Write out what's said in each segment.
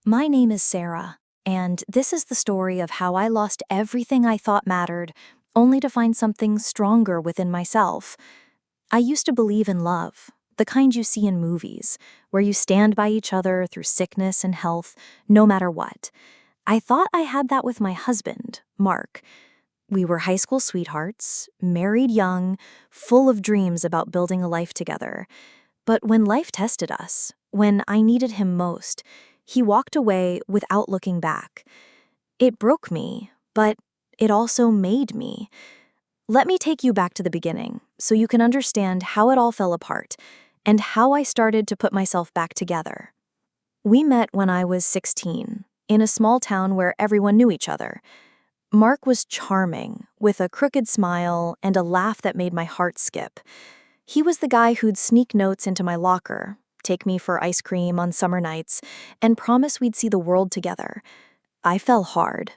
My name is Sarah, and this is the story of how I lost everything I thought mattered, only to find something stronger within myself. I used to believe in love, the kind you see in movies, where you stand by each other through sickness and health, no matter what. I thought I had that with my husband, Mark. We were high school sweethearts, married young, full of dreams about building a life together. But when life tested us, when I needed him most, he walked away without looking back. It broke me, but it also made me. Let me take you back to the beginning so you can understand how it all fell apart and how I started to put myself back together. We met when I was 16, in a small town where everyone knew each other. Mark was charming, with a crooked smile and a laugh that made my heart skip. He was the guy who'd sneak notes into my locker, take me for ice cream on summer nights, and promise we'd see the world together. I fell hard.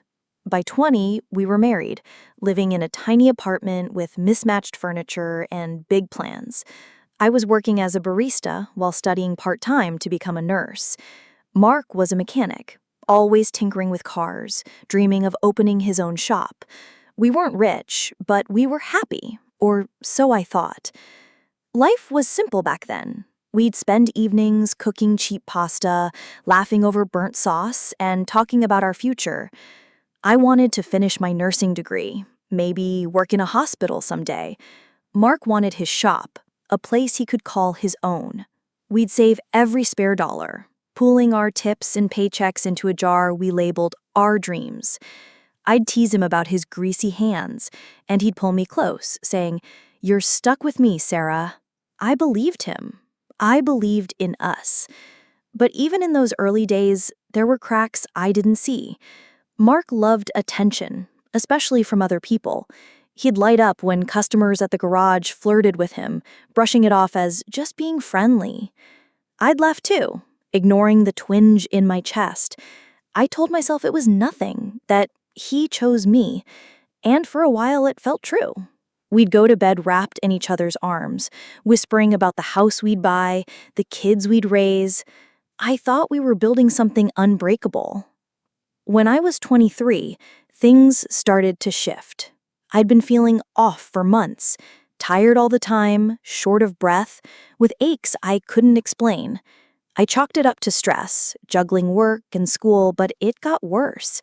By 20, we were married, living in a tiny apartment with mismatched furniture and big plans. I was working as a barista while studying part-time to become a nurse. Mark was a mechanic, always tinkering with cars, dreaming of opening his own shop. We weren't rich, but we were happy, or so I thought. Life was simple back then. We'd spend evenings cooking cheap pasta, laughing over burnt sauce, and talking about our future. I wanted to finish my nursing degree, maybe work in a hospital someday. Mark wanted his shop, a place he could call his own. We'd save every spare dollar, pooling our tips and paychecks into a jar we labeled our dreams. I'd tease him about his greasy hands, and he'd pull me close, saying, "You're stuck with me, Sarah." I believed him. I believed in us. But even in those early days, there were cracks I didn't see. Mark loved attention, especially from other people. He'd light up when customers at the garage flirted with him, brushing it off as just being friendly. I'd laugh too, ignoring the twinge in my chest. I told myself it was nothing, that he chose me, and for a while it felt true. We'd go to bed wrapped in each other's arms, whispering about the house we'd buy, the kids we'd raise. I thought we were building something unbreakable. When I was 23, things started to shift. I'd been feeling off for months, tired all the time, short of breath, with aches I couldn't explain. I chalked it up to stress, juggling work and school, but it got worse.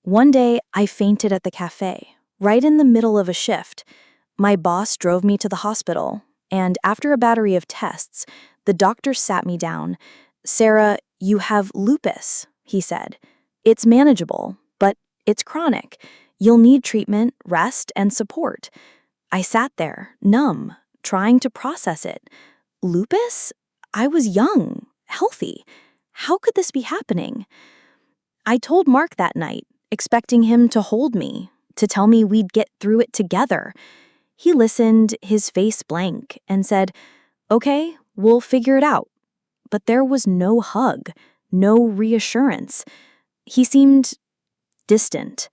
One day, I fainted at the cafe, right in the middle of a shift. My boss drove me to the hospital, and after a battery of tests, the doctor sat me down. "Sarah, you have lupus," he said. "It's manageable, but it's chronic. You'll need treatment, rest, and support." I sat there, numb, trying to process it. Lupus? I was young, healthy. How could this be happening? I told Mark that night, expecting him to hold me, to tell me we'd get through it together. He listened, his face blank, and said, "Okay, we'll figure it out." But there was no hug, no reassurance. He seemed distant.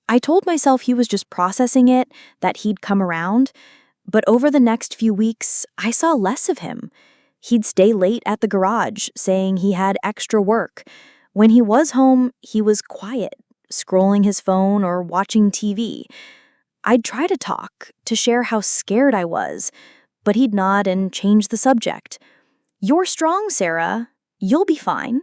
I told myself he was just processing it, that he'd come around. But over the next few weeks, I saw less of him. He'd stay late at the garage, saying he had extra work. When he was home, he was quiet, scrolling his phone or watching TV. I'd try to talk, to share how scared I was, but he'd nod and change the subject. "You're strong, Sarah. You'll be fine."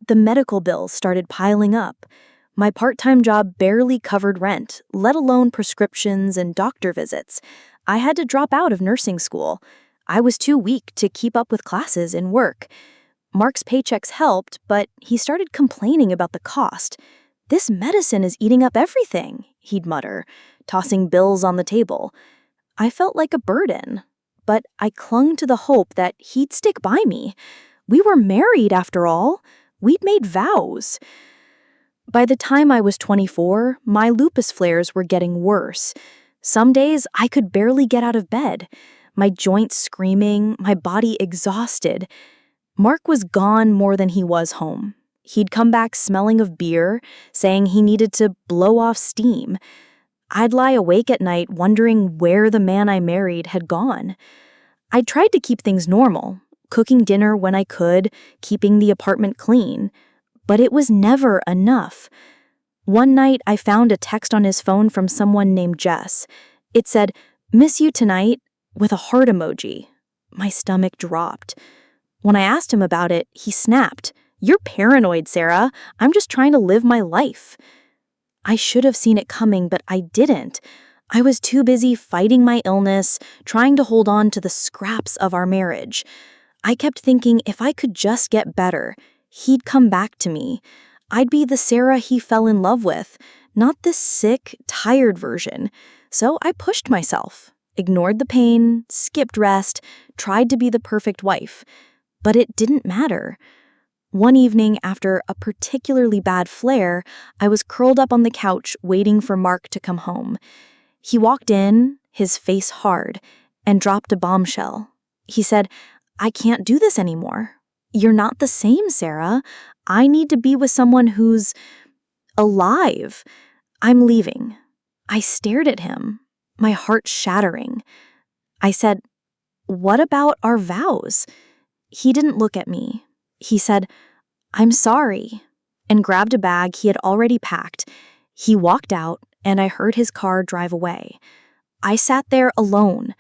The medical bills started piling up. My part-time job barely covered rent, let alone prescriptions and doctor visits. I had to drop out of nursing school. I was too weak to keep up with classes and work. Mark's paychecks helped, but he started complaining about the cost. "This medicine is eating up everything," he'd mutter, tossing bills on the table. I felt like a burden, but I clung to the hope that he'd stick by me. We were married, after all. We'd made vows. By the time I was 24, my lupus flares were getting worse. Some days I could barely get out of bed, my joints screaming, my body exhausted. Mark was gone more than he was home. He'd come back smelling of beer, saying he needed to blow off steam. I'd lie awake at night wondering where the man I married had gone. I tried to keep things normal, cooking dinner when I could, keeping the apartment clean. but it was never enough. One night, I found a text on his phone from someone named Jess. It said, "Miss you tonight," with a heart emoji. My stomach dropped. When I asked him about it, he snapped, "You're paranoid, Sarah. I'm just trying to live my life." I should have seen it coming, but I didn't. I was too busy fighting my illness, trying to hold on to the scraps of our marriage. I kept thinking if I could just get better, he'd come back to me. I'd be the Sarah he fell in love with, not this sick, tired version. So I pushed myself, ignored the pain, skipped rest, tried to be the perfect wife. But it didn't matter. One evening, after a particularly bad flare, I was curled up on the couch waiting for Mark to come home. He walked in, his face hard, and dropped a bombshell. He said, "I can't do this anymore. You're not the same, Sarah. I need to be with someone who's alive. I'm leaving." I stared at him, my heart shattering. I said, "What about our vows?" He didn't look at me. He said, "I'm sorry," and grabbed a bag he had already packed. He walked out, and I heard his car drive away. I sat there alone,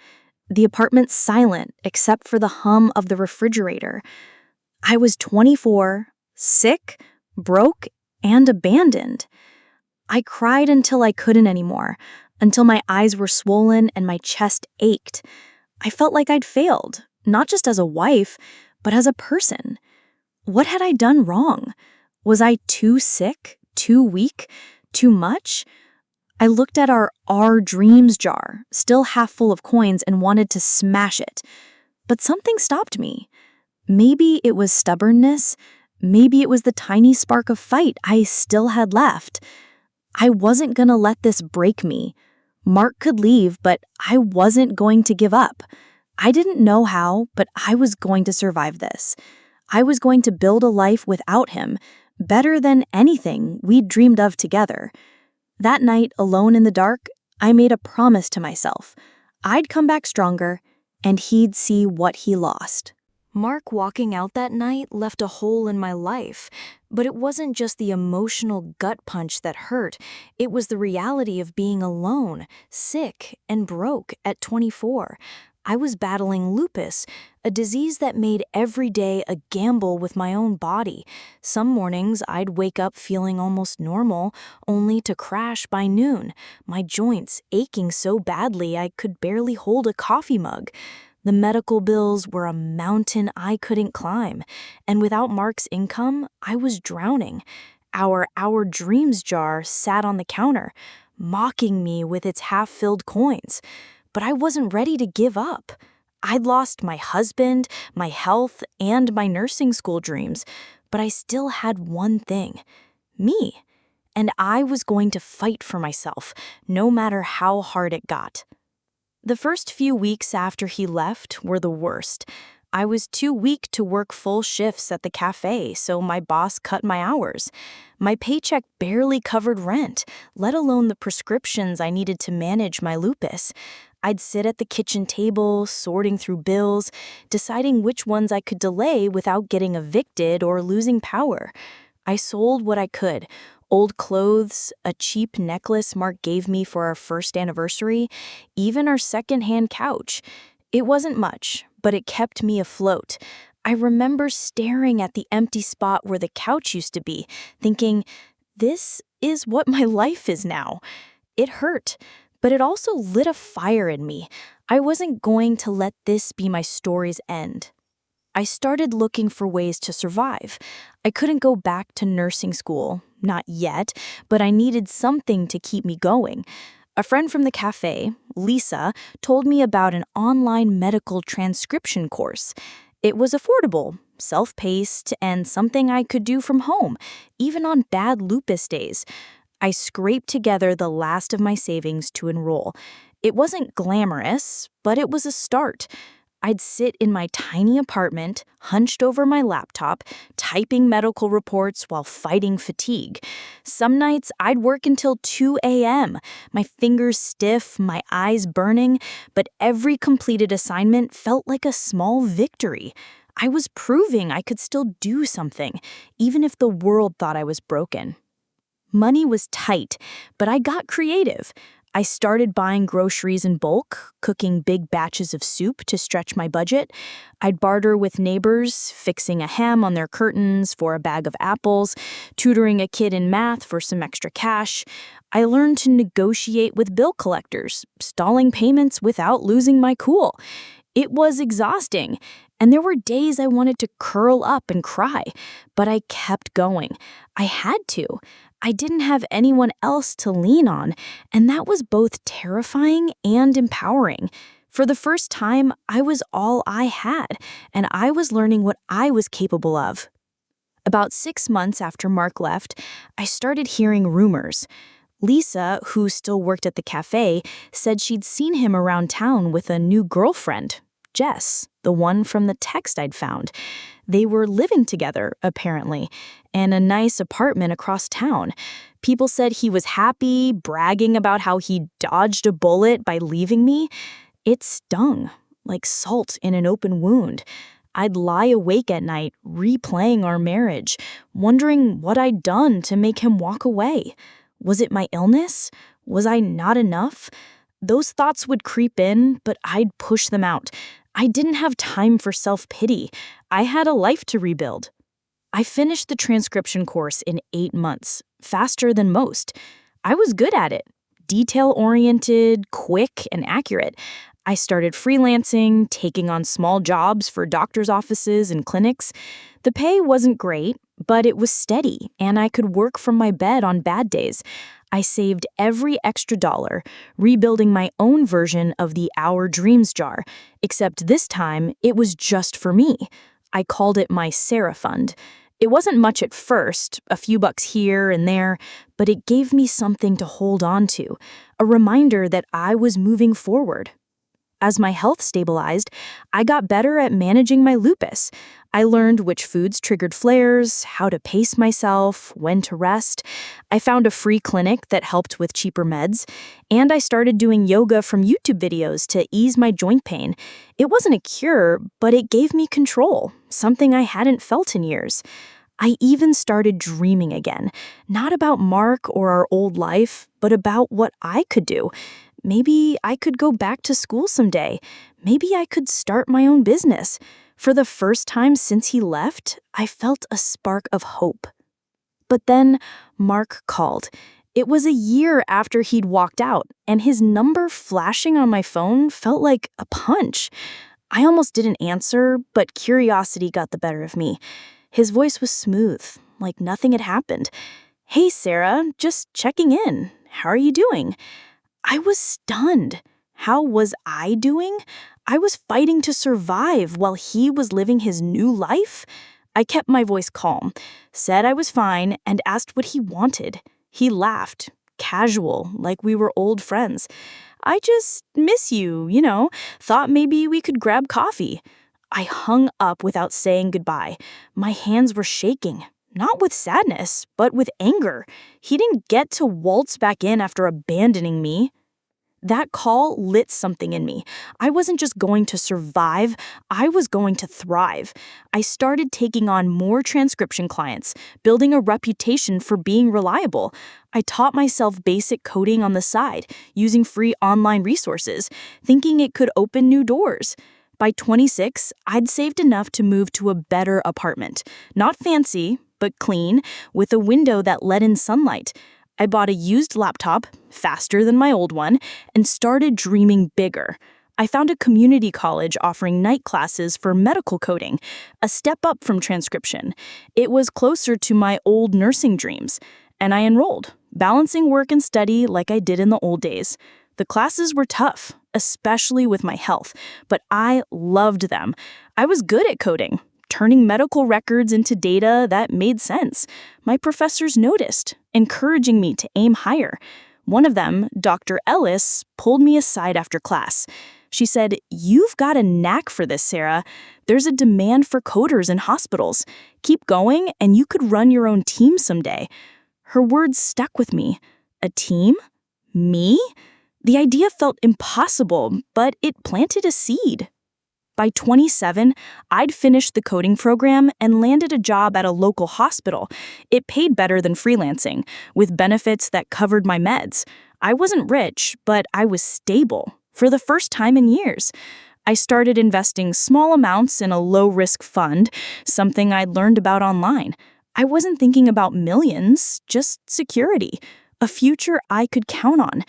the apartment silent except for the hum of the refrigerator. I was 24, sick, broke, and abandoned. I cried until I couldn't anymore, until my eyes were swollen and my chest ached. I felt like I'd failed, not just as a wife, but as a person. What had I done wrong? Was I too sick, too weak, too much? I looked at our dreams jar, still half full of coins, and wanted to smash it. But something stopped me. Maybe it was stubbornness. Maybe it was the tiny spark of fight I still had left. I wasn't gonna let this break me. Mark could leave, but I wasn't going to give up. I didn't know how, but I was going to survive this. I was going to build a life without him, better than anything we'd dreamed of together. That night, alone in the dark, I made a promise to myself. I'd come back stronger, and he'd see what he lost. Mark walking out that night left a hole in my life, but it wasn't just the emotional gut punch that hurt. It was the reality of being alone, sick, and broke at 24. I was battling lupus, a disease that made every day a gamble with my own body. Some mornings I'd wake up feeling almost normal, only to crash by noon, my joints aching so badly I could barely hold a coffee mug. The medical bills were a mountain I couldn't climb, and without Mark's income, I was drowning. Our dreams jar sat on the counter, mocking me with its half-filled coins. But I wasn't ready to give up. I'd lost my husband, my health, and my nursing school dreams, but I still had one thing: me. And I was going to fight for myself, no matter how hard it got. The first few weeks after he left were the worst. I was too weak to work full shifts at the cafe, so my boss cut my hours. My paycheck barely covered rent, let alone the prescriptions I needed to manage my lupus. I'd sit at the kitchen table, sorting through bills, deciding which ones I could delay without getting evicted or losing power. I sold what I could: old clothes, a cheap necklace Mark gave me for our first anniversary, even our second-hand couch. It wasn't much, but it kept me afloat. I remember staring at the empty spot where the couch used to be, thinking, this is what my life is now. It hurt, but it also lit a fire in me. I wasn't going to let this be my story's end. I started looking for ways to survive. I couldn't go back to nursing school, not yet, but I needed something to keep me going. A friend from the cafe, Lisa, told me about an online medical transcription course. It was affordable, self-paced, and something I could do from home, even on bad lupus days. I scraped together the last of my savings to enroll. It wasn't glamorous, but it was a start. I'd sit in my tiny apartment, hunched over my laptop, typing medical reports while fighting fatigue. Some nights I'd work until 2 a.m., my fingers stiff, my eyes burning, but every completed assignment felt like a small victory. I was proving I could still do something, even if the world thought I was broken. Money was tight, but I got creative. I started buying groceries in bulk, cooking big batches of soup to stretch my budget. I'd barter with neighbors, fixing a hem on their curtains for a bag of apples, tutoring a kid in math for some extra cash. I learned to negotiate with bill collectors, stalling payments without losing my cool. It was exhausting, and there were days I wanted to curl up and cry, but I kept going. I had to. I didn't have anyone else to lean on, and that was both terrifying and empowering. For the first time, I was all I had, and I was learning what I was capable of. About 6 months after Mark left, I started hearing rumors. Lisa, who still worked at the cafe, said she'd seen him around town with a new girlfriend, Jess, the one from the text I'd found. They were living together, apparently, in a nice apartment across town. People said he was happy, bragging about how he dodged a bullet by leaving me. It stung, like salt in an open wound. I'd lie awake at night, replaying our marriage, wondering what I'd done to make him walk away. Was it my illness? Was I not enough? Those thoughts would creep in, but I'd push them out. I didn't have time for self-pity. I had a life to rebuild. I finished the transcription course in 8 months, faster than most. I was good at it, detail-oriented, quick, and accurate. I started freelancing, taking on small jobs for doctors' offices and clinics. The pay wasn't great, but it was steady, and I could work from my bed on bad days. I saved every extra dollar, rebuilding my own version of the Our Dreams jar, except this time it was just for me. I called it my Sarah Fund. It wasn't much at first, a few bucks here and there, but it gave me something to hold on to, a reminder that I was moving forward. As my health stabilized, I got better at managing my lupus. I learned which foods triggered flares, how to pace myself, when to rest. I found a free clinic that helped with cheaper meds, and I started doing yoga from YouTube videos to ease my joint pain. It wasn't a cure, but it gave me control, something I hadn't felt in years. I even started dreaming again, not about Mark or our old life, but about what I could do. Maybe I could go back to school someday. Maybe I could start my own business. For the first time since he left, I felt a spark of hope. But then Mark called. It was a year after he'd walked out, and his number flashing on my phone felt like a punch. I almost didn't answer, but curiosity got the better of me. His voice was smooth, like nothing had happened. "Hey, Sarah, just checking in. How are you doing?" I was stunned. How was I doing? I was fighting to survive while he was living his new life. I kept my voice calm, said I was fine, and asked what he wanted. He laughed, casual, like we were old friends. "I just miss you, thought maybe we could grab coffee." I hung up without saying goodbye. My hands were shaking. Not with sadness, but with anger. He didn't get to waltz back in after abandoning me. That call lit something in me. I wasn't just going to survive, I was going to thrive. I started taking on more transcription clients, building a reputation for being reliable. I taught myself basic coding on the side, using free online resources, thinking it could open new doors. By 26, I'd saved enough to move to a better apartment. Not fancy, but clean, with a window that let in sunlight. I bought a used laptop, faster than my old one, and started dreaming bigger. I found a community college offering night classes for medical coding, a step up from transcription. It was closer to my old nursing dreams, and I enrolled, balancing work and study like I did in the old days. The classes were tough, especially with my health, but I loved them. I was good at coding, turning medical records into data that made sense. My professors noticed, encouraging me to aim higher. One of them, Dr. Ellis, pulled me aside after class. She said, "You've got a knack for this, Sarah. There's a demand for coders in hospitals. Keep going, and you could run your own team someday." Her words stuck with me. A team? Me? The idea felt impossible, but it planted a seed. By 27, I'd finished the coding program and landed a job at a local hospital. It paid better than freelancing, with benefits that covered my meds. I wasn't rich, but I was stable for the first time in years. I started investing small amounts in a low-risk fund, something I'd learned about online. I wasn't thinking about millions, just security, a future I could count on.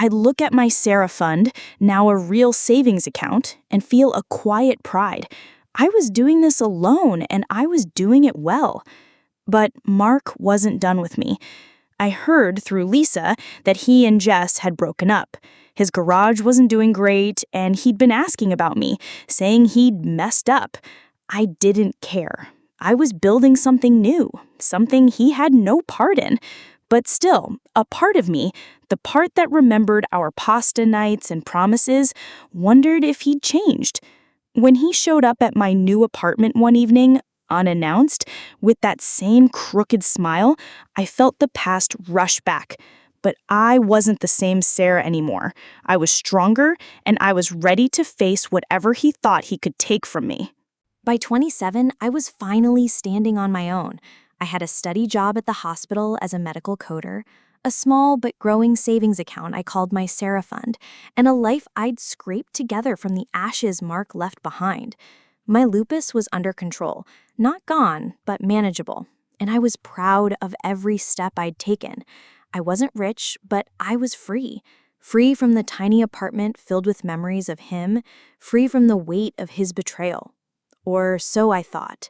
I'd look at my Sarah fund, now a real savings account, and feel a quiet pride. I was doing this alone, and I was doing it well. But Mark wasn't done with me. I heard through Lisa that he and Jess had broken up. His garage wasn't doing great, and he'd been asking about me, saying he'd messed up. I didn't care. I was building something new, something he had no part in. But still, a part of me, the part that remembered our pasta nights and promises, wondered if he'd changed. When he showed up at my new apartment one evening, unannounced, with that same crooked smile, I felt the past rush back. But I wasn't the same Sarah anymore. I was stronger, and I was ready to face whatever he thought he could take from me. By 27, I was finally standing on my own. I had a steady job at the hospital as a medical coder, a small but growing savings account I called my Sarah Fund, and a life I'd scraped together from the ashes Mark left behind. My lupus was under control, not gone, but manageable, and I was proud of every step I'd taken. I wasn't rich, but I was free. Free from the tiny apartment filled with memories of him, free from the weight of his betrayal. Or so I thought.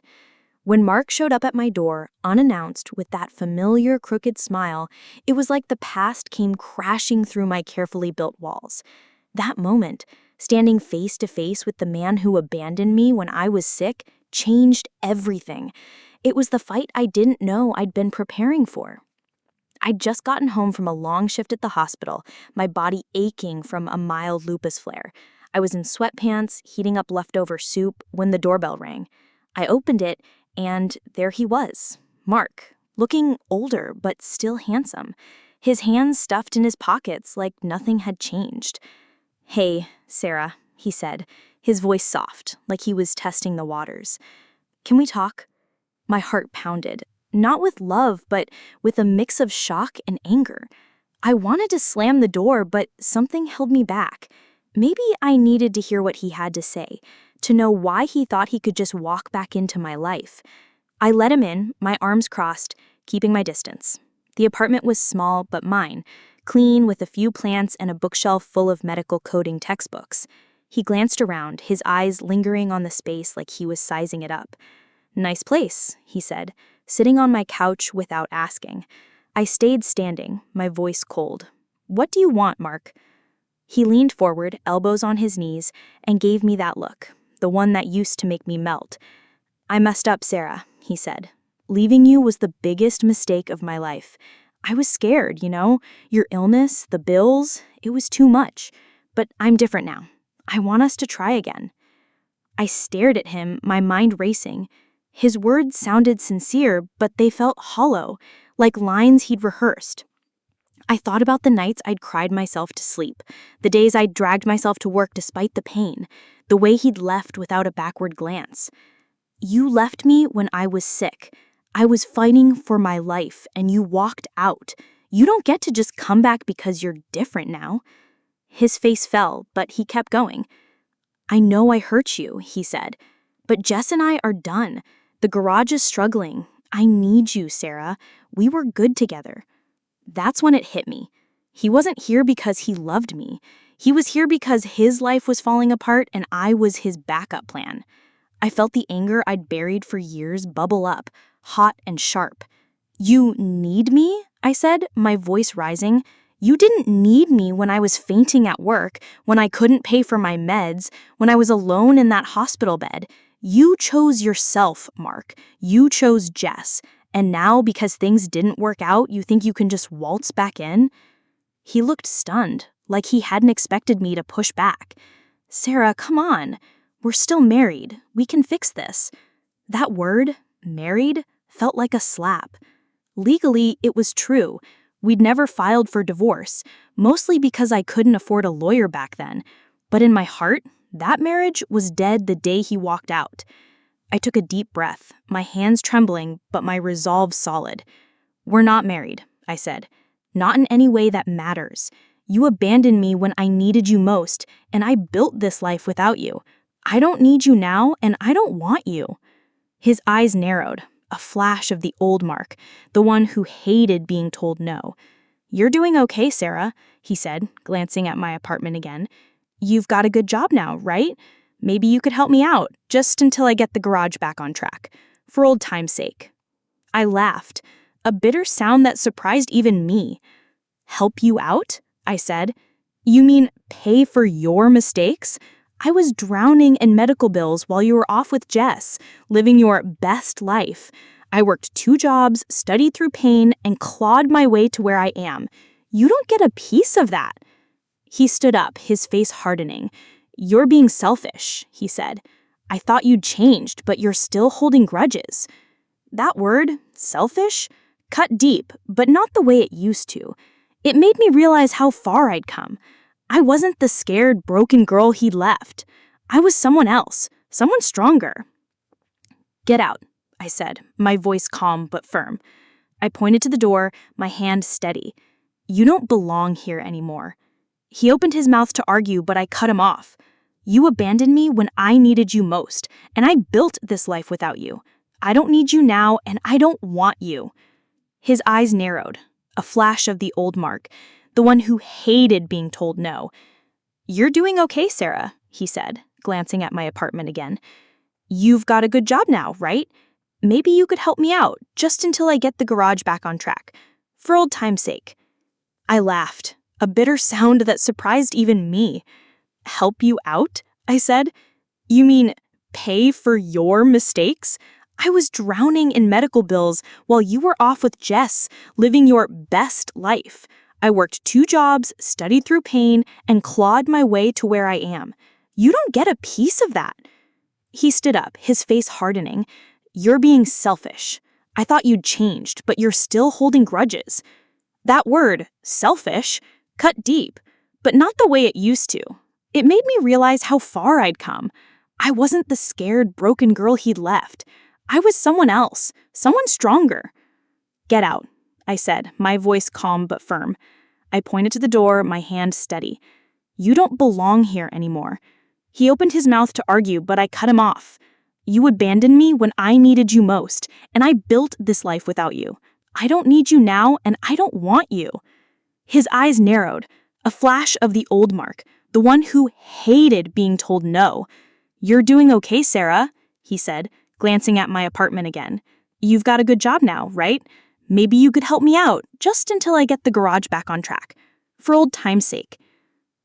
When Mark showed up at my door, unannounced, with that familiar crooked smile, it was like the past came crashing through my carefully built walls. That moment, standing face to face with the man who abandoned me when I was sick, changed everything. It was the fight I didn't know I'd been preparing for. I'd just gotten home from a long shift at the hospital, my body aching from a mild lupus flare. I was in sweatpants, heating up leftover soup, when the doorbell rang. I opened it, and there he was, Mark, looking older but still handsome, his hands stuffed in his pockets like nothing had changed. "Hey, Sarah," he said, his voice soft, like he was testing the waters. "Can we talk?" My heart pounded, not with love, but with a mix of shock and anger. I wanted to slam the door, but something held me back. Maybe I needed to hear what he had to say, to know why he thought he could just walk back into my life. I let him in, my arms crossed, keeping my distance. The apartment was small but mine, clean with a few plants and a bookshelf full of medical coding textbooks. He glanced around, his eyes lingering on the space like he was sizing it up. "Nice place," he said, sitting on my couch without asking. I stayed standing, my voice cold. "What do you want, Mark?" He leaned forward, elbows on his knees, and gave me that look, the one that used to make me melt. "I messed up, Sarah," he said. "Leaving you was the biggest mistake of my life. I was scared, your illness, the bills, it was too much. But I'm different now. I want us to try again." I stared at him, my mind racing. His words sounded sincere, but they felt hollow, like lines he'd rehearsed. I thought about the nights I'd cried myself to sleep, the days I'd dragged myself to work despite the pain, the way he'd left without a backward glance. "You left me when I was sick. I was fighting for my life, and you walked out. You don't get to just come back because you're different now." His face fell, but he kept going. "I know I hurt you," he said, "but Jess and I are done. The garage is struggling. I need you, Sarah. We were good together." That's when it hit me. He wasn't here because he loved me. He was here because his life was falling apart and I was his backup plan. I felt the anger I'd buried for years bubble up, hot and sharp. "You need me?" I said, my voice rising. "You didn't need me when I was fainting at work, when I couldn't pay for my meds, when I was alone in that hospital bed. You chose yourself, Mark. You chose Jess. And now, because things didn't work out, you think you can just waltz back in?" He looked stunned, like he hadn't expected me to push back. "Sarah, come on. We're still married. We can fix this." That word, married, felt like a slap. Legally, it was true. We'd never filed for divorce, mostly because I couldn't afford a lawyer back then. But in my heart, That marriage was dead the day he walked out. I took a deep breath, my hands trembling, but my resolve solid. "We're not married," I said. "Not in any way that matters. You abandoned me when I needed you most, and I built this life without you. I don't need you now, and I don't want you." His eyes narrowed, a flash of the old Mark, the one who hated being told no. "You're doing okay, Sarah," he said, glancing at my apartment again. "You've got a good job now, right? Maybe you could help me out, just until I get the garage back on track, for old time's sake." I laughed, a bitter sound that surprised even me. "Help you out?" I said. "You mean pay for your mistakes? I was drowning in medical bills while you were off with Jess, living your best life. I worked 2 jobs, studied through pain, and clawed my way to where I am. You don't get a piece of that." He stood up, his face hardening. "You're being selfish," he said. "I thought you'd changed, but you're still holding grudges." That word, selfish, cut deep, but not the way it used to. It made me realize how far I'd come. I wasn't the scared, broken girl he'd left. I was someone else, someone stronger. "Get out," I said, my voice calm but firm. I pointed to the door, my hand steady. "You don't belong here anymore." He opened his mouth to argue, but I cut him off. "You abandoned me when I needed you most, and I built this life without you. I don't need you now, and I don't want you." His eyes narrowed, a flash of the old Mark, the one who hated being told no. "You're doing okay, Sarah," he said, glancing at my apartment again. "You've got a good job now, right? Maybe you could help me out, just until I get the garage back on track, for old time's sake." I laughed, a bitter sound that surprised even me. "Help you out?" I said. "You mean pay for your mistakes? I was drowning in medical bills while you were off with Jess, living your best life. I worked 2 jobs, studied through pain, and clawed my way to where I am. You don't get a piece of that." He stood up, his face hardening. "You're being selfish. I thought you'd changed, but you're still holding grudges." That word, selfish, cut deep, but not the way it used to. It made me realize how far I'd come. I wasn't the scared, broken girl he'd left. I was someone else, someone stronger. "Get out," I said, my voice calm but firm. I pointed to the door, my hand steady. "You don't belong here anymore." He opened his mouth to argue, but I cut him off. "You abandoned me when I needed you most, and I built this life without you. I don't need you now, and I don't want you." His eyes narrowed, a flash of the old Mark, the one who hated being told no. "You're doing okay, Sarah," he said, glancing at my apartment again. "You've got a good job now, right? Maybe you could help me out, just until I get the garage back on track, for old time's sake."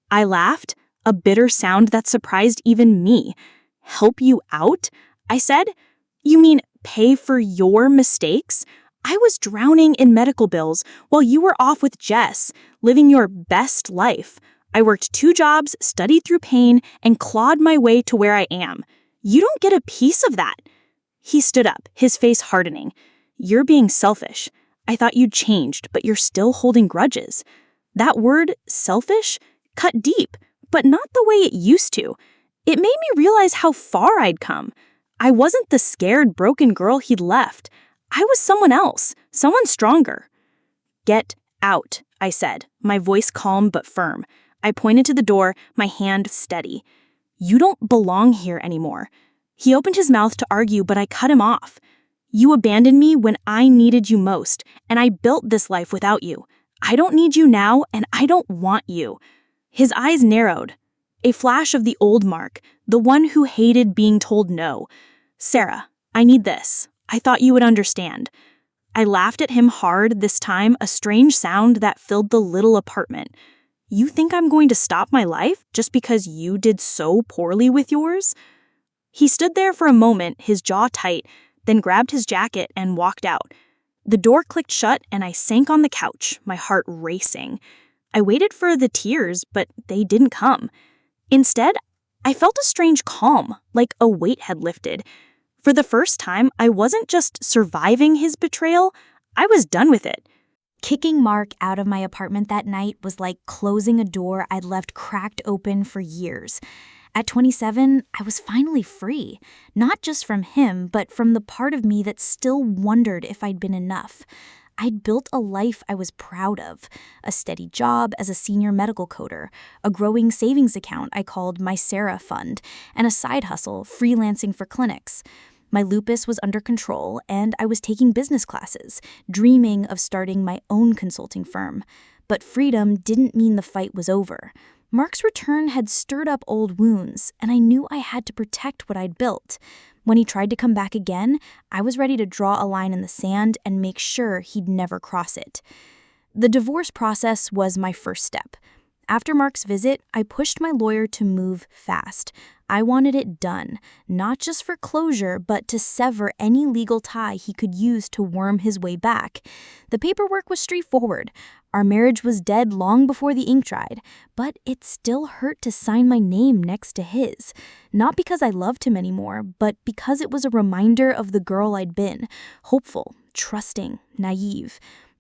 I laughed, a bitter sound that surprised even me. "Help you out?" I said. "You mean pay for your mistakes? I was drowning in medical bills while you were off with Jess, living your best life. I worked 2 jobs, studied through pain, and clawed my way to where I am. You don't get a piece of that." He stood up, his face hardening. "You're being selfish. I thought you'd changed, but you're still holding grudges." That word, selfish, cut deep, but not the way it used to. It made me realize how far I'd come. I wasn't the scared, broken girl he'd left. I was someone else, someone stronger. "Get out," I said, my voice calm but firm. I pointed to the door, my hand steady. "You don't belong here anymore." He opened his mouth to argue, but I cut him off. "You abandoned me when I needed you most, and I built this life without you. I don't need you now, and I don't want you." His eyes narrowed, a flash of the old Mark, the one who hated being told no. "Sarah, I need this. I thought you would understand." I laughed at him hard, this time a strange sound that filled the little apartment. "You think I'm going to stop my life just because you did so poorly with yours?" He stood there for a moment, his jaw tight, then grabbed his jacket and walked out. The door clicked shut and I sank on the couch, my heart racing. I waited for the tears, but they didn't come. Instead, I felt a strange calm, like a weight had lifted. For the first time, I wasn't just surviving his betrayal, I was done with it. Kicking Mark out of my apartment that night was like closing a door I'd left cracked open for years. At 27, I was finally free, not just from him, but from the part of me that still wondered if I'd been enough. I'd built a life I was proud of, a steady job as a senior medical coder, a growing savings account I called my Sarah Fund, and a side hustle freelancing for clinics. My lupus was under control, and I was taking business classes, dreaming of starting my own consulting firm. But freedom didn't mean the fight was over. Mark's return had stirred up old wounds, and I knew I had to protect what I'd built. When he tried to come back again, I was ready to draw a line in the sand and make sure he'd never cross it. The divorce process was my first step. After Mark's visit, I pushed my lawyer to move fast. I wanted it done, not just for closure, but to sever any legal tie he could use to worm his way back. The paperwork was straightforward. Our marriage was dead long before the ink dried, but it still hurt to sign my name next to his. Not because I loved him anymore, but because it was a reminder of the girl I'd been, hopeful, trusting, naive.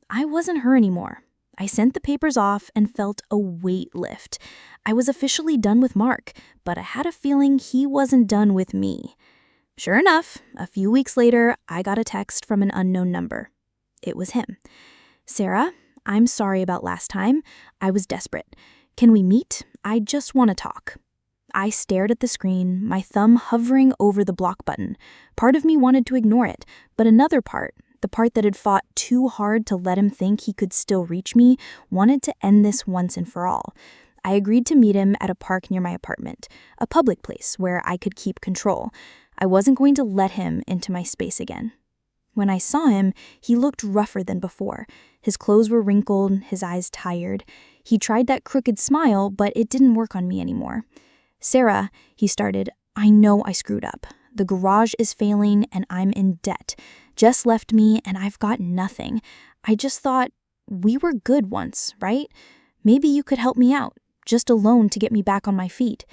I wasn't her anymore. I sent the papers off and felt a weight lift. I was officially done with Mark, but I had a feeling he wasn't done with me. Sure enough, a few weeks later, I got a text from an unknown number. It was him. "Sarah, I'm sorry about last time. I was desperate. Can we meet? I just want to talk." I stared at the screen, my thumb hovering over the block button. Part of me wanted to ignore it, but another part, the part that had fought too hard to let him think he could still reach me, wanted to end this once and for all. I agreed to meet him at a park near my apartment, a public place where I could keep control. I wasn't going to let him into my space again. When I saw him, he looked rougher than before. His clothes were wrinkled, his eyes tired. He tried that crooked smile, but it didn't work on me anymore. "Sarah," he started, "I know I screwed up. The garage is failing and I'm in debt. Jess left me and I've got nothing. I just thought we were good once, right? Maybe you could help me out, just a loan to get me back on my feet."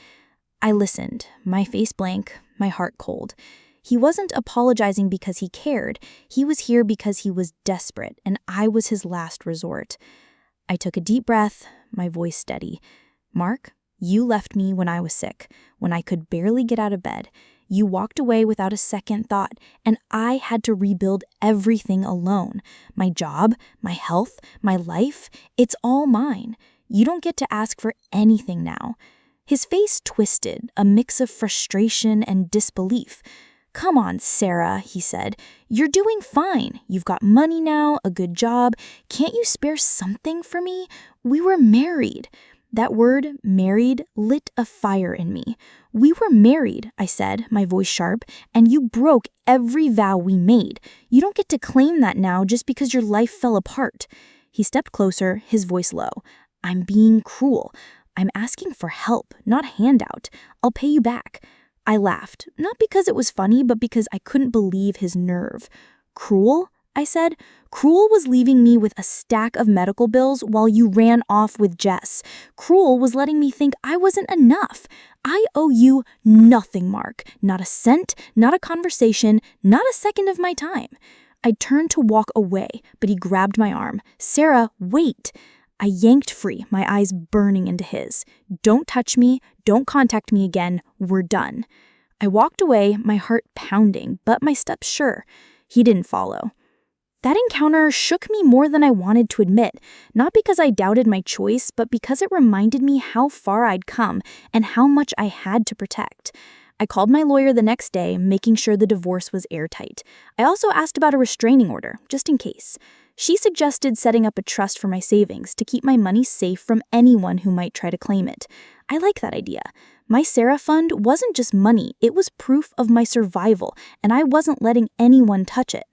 I listened, my face blank, my heart cold. He wasn't apologizing because he cared. He was here because he was desperate, and I was his last resort. I took a deep breath, my voice steady. "Mark, you left me when I was sick, when I could barely get out of bed. You walked away without a second thought, and I had to rebuild everything alone. My job, my health, my life, it's all mine. You don't get to ask for anything now." His face twisted, a mix of frustration and disbelief. "Come on, Sarah," he said. "You're doing fine. You've got money now, a good job. Can't you spare something for me? We were married." That word, married, lit a fire in me. "We were married," I said, my voice sharp, "and you broke every vow we made. You don't get to claim that now just because your life fell apart." He stepped closer, his voice low. "I'm being cruel. I'm asking for help, not handout. I'll pay you back." I laughed, not because it was funny, but because I couldn't believe his nerve. "Cruel?" I said. "Cruel was leaving me with a stack of medical bills while you ran off with Jess. Cruel was letting me think I wasn't enough. I owe you nothing, Mark. Not a cent, not a conversation, not a second of my time." I turned to walk away, but he grabbed my arm. "Sarah, wait." I yanked free, my eyes burning into his. "Don't touch me. Don't contact me again. We're done." I walked away, my heart pounding, but my steps sure. He didn't follow. That encounter shook me more than I wanted to admit, not because I doubted my choice, but because it reminded me how far I'd come and how much I had to protect. I called my lawyer the next day, making sure the divorce was airtight. I also asked about a restraining order, just in case. She suggested setting up a trust for my savings to keep my money safe from anyone who might try to claim it. I like that idea. My Sarah Fund wasn't just money, it was proof of my survival, and I wasn't letting anyone touch it.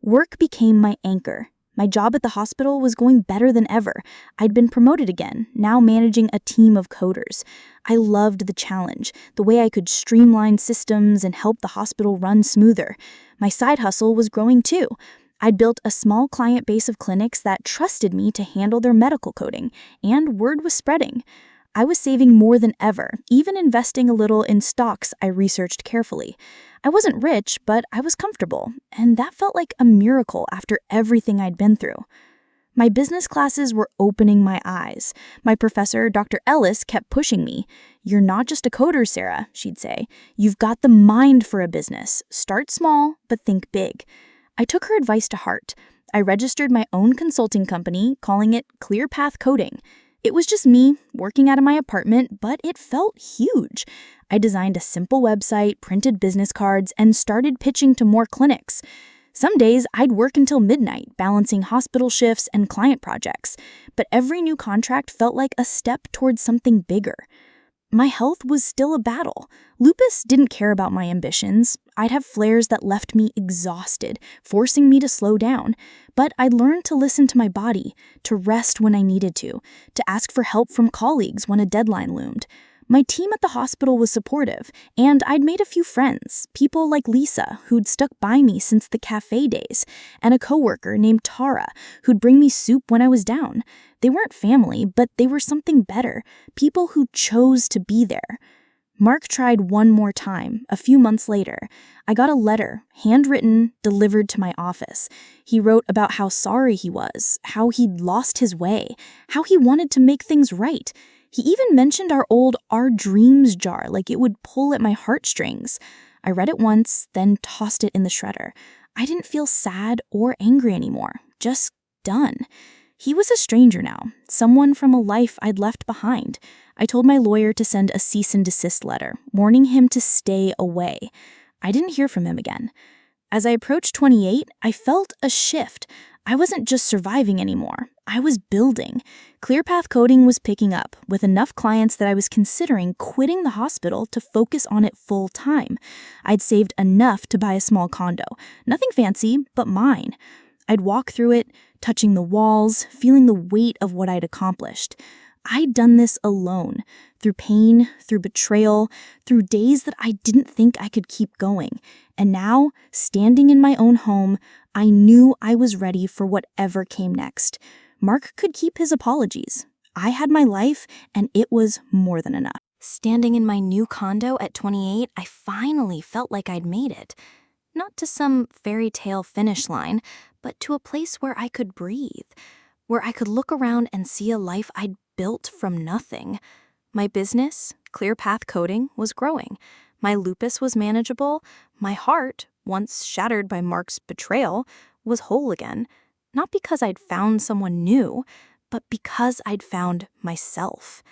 Work became my anchor. My job at the hospital was going better than ever. I'd been promoted again, now managing a team of coders. I loved the challenge, the way I could streamline systems and help the hospital run smoother. My side hustle was growing too. I'd built a small client base of clinics that trusted me to handle their medical coding, and word was spreading. I was saving more than ever, even investing a little in stocks I researched carefully. I wasn't rich, but I was comfortable, and that felt like a miracle after everything I'd been through. My business classes were opening my eyes. My professor, Dr. Ellis, kept pushing me. "You're not just a coder, Sarah," she'd say. "You've got the mind for a business. Start small, but think big." I took her advice to heart. I registered my own consulting company, calling it Clear Path Coding. It was just me, working out of my apartment, but it felt huge. I designed a simple website, printed business cards, and started pitching to more clinics. Some days, I'd work until midnight, balancing hospital shifts and client projects, but every new contract felt like a step towards something bigger. My health was still a battle. Lupus didn't care about my ambitions. I'd have flares that left me exhausted, forcing me to slow down. But I'd learned to listen to my body, to rest when I needed to ask for help from colleagues when a deadline loomed. My team at the hospital was supportive, and I'd made a few friends, people like Lisa, who'd stuck by me since the cafe days, and a coworker named Tara, who'd bring me soup when I was down. They weren't family, but they were something better, people who chose to be there. Mark tried one more time, a few months later. I got a letter, handwritten, delivered to my office. He wrote about how sorry he was, how he'd lost his way, how he wanted to make things right. He even mentioned our old Our Dreams jar, like it would pull at my heartstrings. I read it once, then tossed it in the shredder. I didn't feel sad or angry anymore, just done. He was a stranger now, someone from a life I'd left behind. I told my lawyer to send a cease and desist letter, warning him to stay away. I didn't hear from him again. As I approached 28, I felt a shift. I wasn't just surviving anymore. I was building. ClearPath Coding was picking up, with enough clients that I was considering quitting the hospital to focus on it full time. I'd saved enough to buy a small condo. Nothing fancy, but mine. I'd walk through it, touching the walls, feeling the weight of what I'd accomplished. I'd done this alone, through pain, through betrayal, through days that I didn't think I could keep going. And now, standing in my own home, I knew I was ready for whatever came next. Mark could keep his apologies. I had my life, and it was more than enough. Standing in my new condo at 28, I finally felt like I'd made it. Not to some fairy tale finish line, but to a place where I could breathe, where I could look around and see a life I'd built from nothing. My business, Clear Path Coding, was growing. My lupus was manageable. My heart, once shattered by Mark's betrayal, was whole again. Not because I'd found someone new, but because I'd found myself.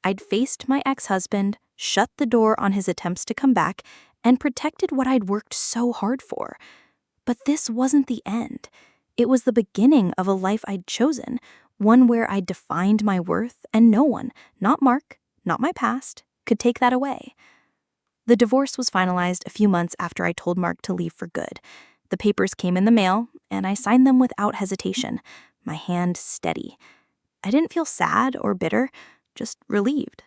I'd faced my ex-husband, shut the door on his attempts to come back, and protected what I'd worked so hard for. But this wasn't the end. It was the beginning of a life I'd chosen, one where I'd defined my worth, and no one, not Mark, not my past, could take that away. The divorce was finalized a few months after I told Mark to leave for good. The papers came in the mail, and I signed them without hesitation, my hand steady. I didn't feel sad or bitter, just relieved.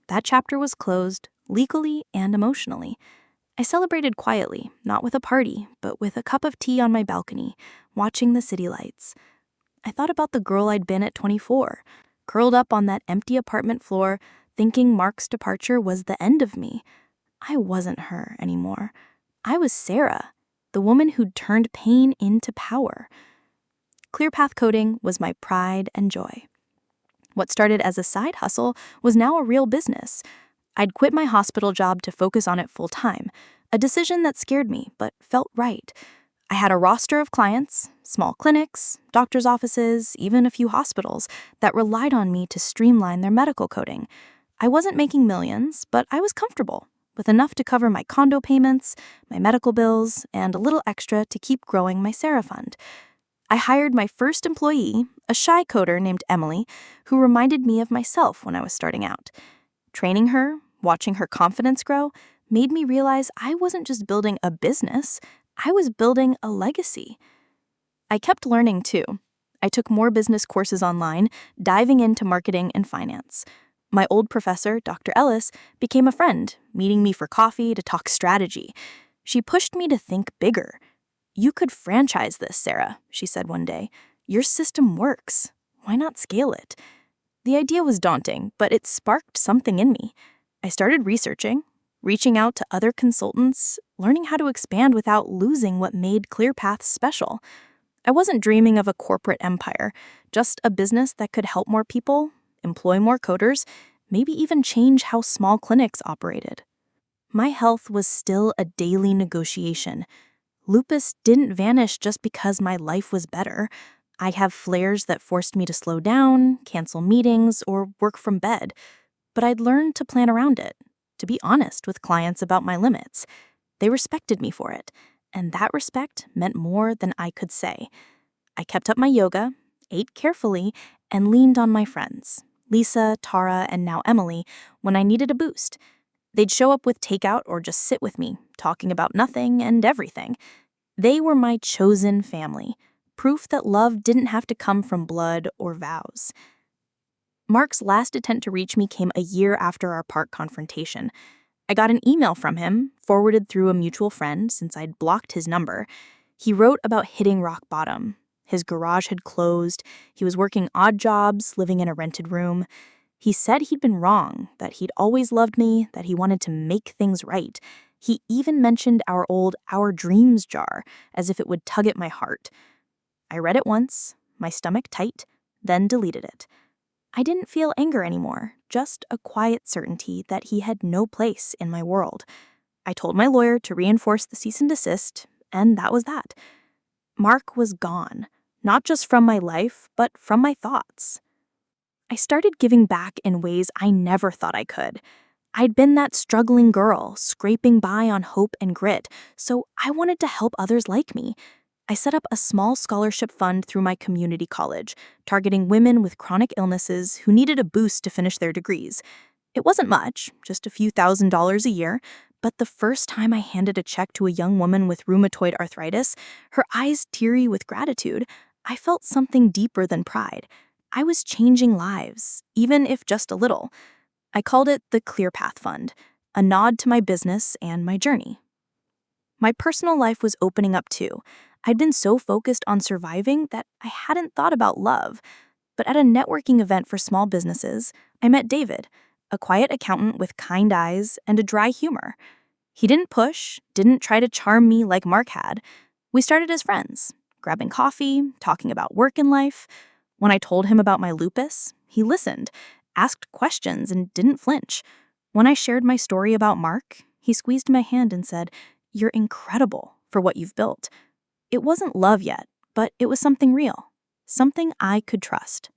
That chapter was closed, legally and emotionally. I celebrated quietly, not with a party, but with a cup of tea on my balcony, watching the city lights. I thought about the girl I'd been at 24, curled up on that empty apartment floor, thinking Mark's departure was the end of me. I wasn't her anymore. I was Sarah, the woman who'd turned pain into power. ClearPath Coding was my pride and joy. What started as a side hustle was now a real business. I'd quit my hospital job to focus on it full time, a decision that scared me but felt right. I had a roster of clients, small clinics, doctors' offices, even a few hospitals that relied on me to streamline their medical coding. I wasn't making millions, but I was comfortable, with enough to cover my condo payments, my medical bills, and a little extra to keep growing my Sarah fund. I hired my first employee, a shy coder named Emily, who reminded me of myself when I was starting out. Training her, watching her confidence grow, made me realize I wasn't just building a business, I was building a legacy. I kept learning too. I took more business courses online, diving into marketing and finance. My old professor, Dr. Ellis, became a friend, meeting me for coffee to talk strategy. She pushed me to think bigger. "You could franchise this, Sarah," she said one day. "Your system works. Why not scale it?" The idea was daunting, but it sparked something in me. I started researching, reaching out to other consultants, learning how to expand without losing what made ClearPath special. I wasn't dreaming of a corporate empire, just a business that could help more people, employ more coders, maybe even change how small clinics operated. My health was still a daily negotiation. Lupus didn't vanish just because my life was better. I have flares that forced me to slow down, cancel meetings, or work from bed. But I'd learned to plan around it, to be honest with clients about my limits. They respected me for it, and that respect meant more than I could say. I kept up my yoga, ate carefully, and leaned on my friends, Lisa, Tara, and now Emily, when I needed a boost. They'd show up with takeout or just sit with me, talking about nothing and everything. They were my chosen family, proof that love didn't have to come from blood or vows. Mark's last attempt to reach me came a year after our park confrontation. I got an email from him, forwarded through a mutual friend since I'd blocked his number. He wrote about hitting rock bottom. His garage had closed, he was working odd jobs, living in a rented room. He said he'd been wrong, that he'd always loved me, that he wanted to make things right. He even mentioned our old Our Dreams jar, as if it would tug at my heart. I read it once, my stomach tight, then deleted it. I didn't feel anger anymore, just a quiet certainty that he had no place in my world. I told my lawyer to reinforce the cease and desist, and that was that. Mark was gone, not just from my life, but from my thoughts. I started giving back in ways I never thought I could. I'd been that struggling girl, scraping by on hope and grit, so I wanted to help others like me. I set up a small scholarship fund through my community college, targeting women with chronic illnesses who needed a boost to finish their degrees. It wasn't much, just a few $1,000s a year, but the first time I handed a check to a young woman with rheumatoid arthritis, her eyes teary with gratitude, I felt something deeper than pride. I was changing lives, even if just a little. I called it the Clear Path Fund, a nod to my business and my journey. My personal life was opening up too. I'd been so focused on surviving that I hadn't thought about love. But at a networking event for small businesses, I met David, a quiet accountant with kind eyes and a dry humor. He didn't push, didn't try to charm me like Mark had. We started as friends, grabbing coffee, talking about work and life. When I told him about my lupus, he listened, asked questions, and didn't flinch. When I shared my story about Mark, he squeezed my hand and said, "You're incredible for what you've built." It wasn't love yet, but it was something real, something I could trust.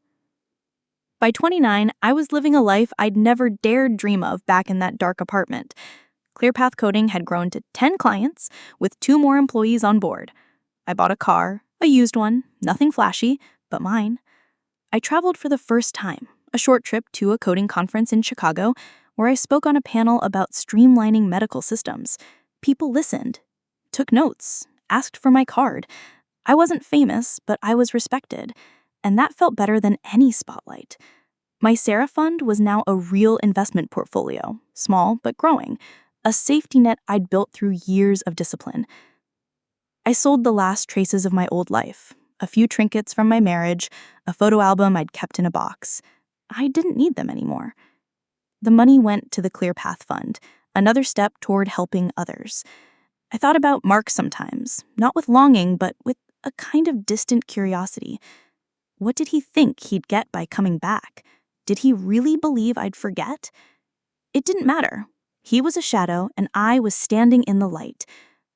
By 29, I was living a life I'd never dared dream of back in that dark apartment. ClearPath Coding had grown to 10 clients, with 2 more employees on board. I bought a car, a used one, nothing flashy, but mine. I traveled for the first time, a short trip to a coding conference in Chicago, where I spoke on a panel about streamlining medical systems. People listened, took notes, asked for my card. I wasn't famous, but I was respected, and that felt better than any spotlight. My Sarah fund was now a real investment portfolio, small but growing, a safety net I'd built through years of discipline. I sold the last traces of my old life, a few trinkets from my marriage, a photo album I'd kept in a box. I didn't need them anymore. The money went to the Clear Path Fund, another step toward helping others. I thought about Mark sometimes, not with longing, but with a kind of distant curiosity. What did he think he'd get by coming back? Did he really believe I'd forget? It didn't matter. He was a shadow, and I was standing in the light.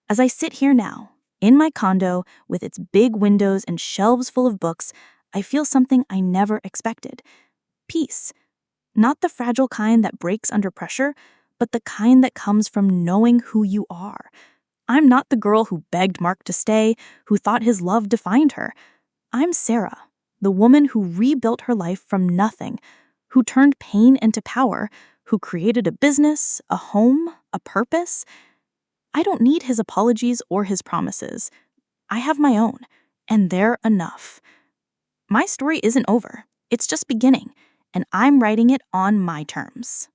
As I sit here now, in my condo, with its big windows and shelves full of books, I feel something I never expected. Peace. Not the fragile kind that breaks under pressure, but the kind that comes from knowing who you are. I'm not the girl who begged Mark to stay, who thought his love defined her. I'm Sarah, the woman who rebuilt her life from nothing, who turned pain into power, who created a business, a home, a purpose. I don't need his apologies or his promises. I have my own, and they're enough. My story isn't over. It's just beginning, and I'm writing it on my terms.